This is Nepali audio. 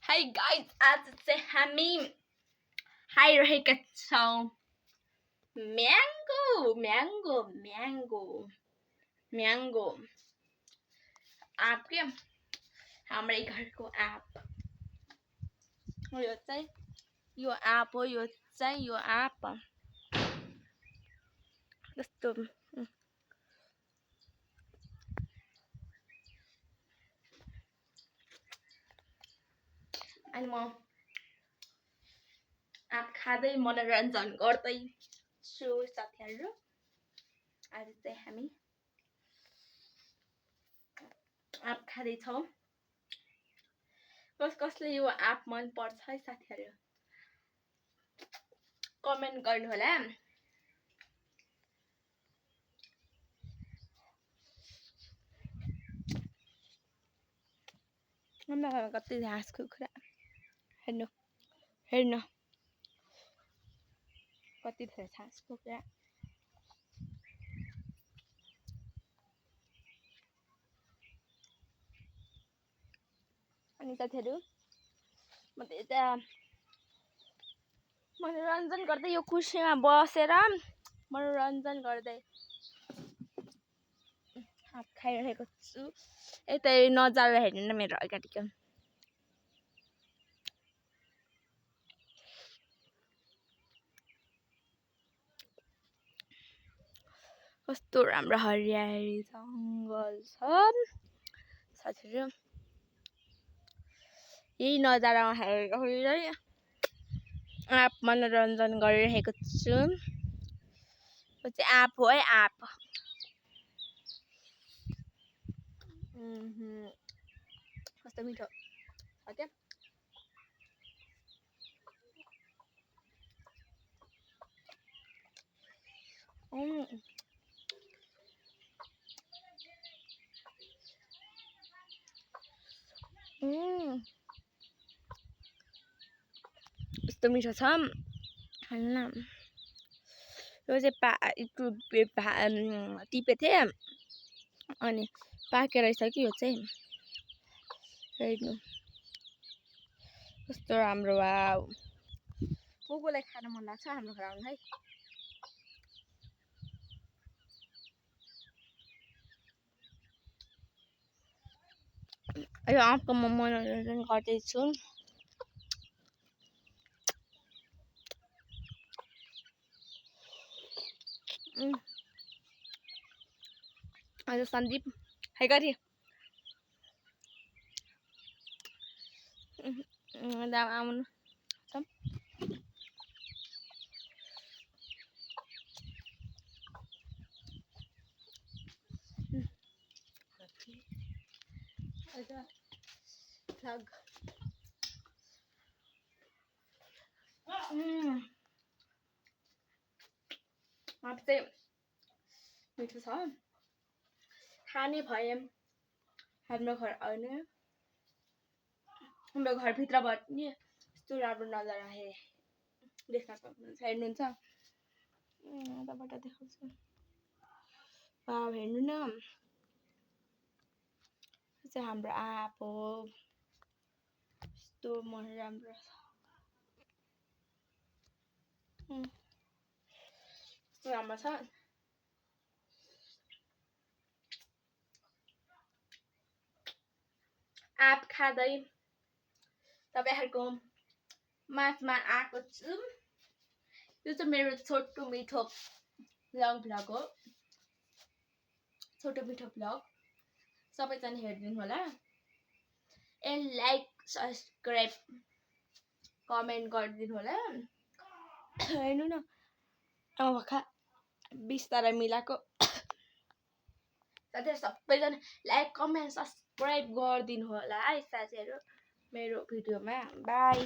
Hey guys, आज चाहिँ हामी खाइरहेका छौं म्याङ्गो म्याङ्गो म्याङ्गो म्याङ्गो आँप के हाम्रै घरको आँप यो चाहिँ यो आँप हो यो आँप कस्तो अनि म आँप खाँदै मनोरञ्जन गर्दै छु साथीहरु आज चाहिँ हामी आँप खाँदै छौं कसले यो आँप मन पर्छ है साथीहरु कमेन्ट गर्नु होला हाम्रो घरमा कति घाँसको कुरा हेर्नु हेर्नु कति धेरै घाँसको कुरा अनि साथीहरु म त यता मनोरञ्जन गर्दै यो कुर्सीमा बसेर मनोरञ्जन गर्दै आँप खाइरहेको छु यतै नजारा हेर्नु न मेरो अगाडिको कस्तो राम्रो हरियाली जंगल छ साथीहरु यही नजारामा हेर्दै आँप मनोरञ्जन गरिरहेको छु यो चाहिँ आँप हो है आँप कस्तो मिठो छ क्या कस्तो मिठो छ हैन यो चाहिँ टिपे थिए अनि पाकेर रहेछ कि यो चाहिँ हेर्नु कस्तो राम्रो वाउ कोकोलाई खान मन लाग्छ हाम्रो घर आउनु है यो आँपको म मनोरञ्जन गर्दैछु आज सन्दीप है गरी आउनु आँप चाहिँ मिठो छ खाने भए हाम्रो घर आउने हाम्रो घरभित्रबाट नि यस्तो राम्रो नजारा देख्न सक्नुहुन्छ हेर्नुहुन्छ यताबाट देखाउँछु वाउ हेर्नु न यो चाहिँ हाम्रो आँप हो यस्तो मन राम्रो छ राम्रो छ आँप खाँदै तपाईहरुको माझमा आएको छु यो चाहिँ मेरो छोटो मिठो लङ भ्लग हो छोटो मिठो भ्लग सबैजना हेर्दिनु होला एन्ड लाइक सब्स्क्राइब कमेन्ट गरिदिनु होला हेर्नु न भर्खर बिस्तारै मिलाएको साथीहरु सबैजना लाइक कमेन्ट सब्स्क्राइब गरिदिनु होला है साथीहरु मेरो भिडियोमा बाइ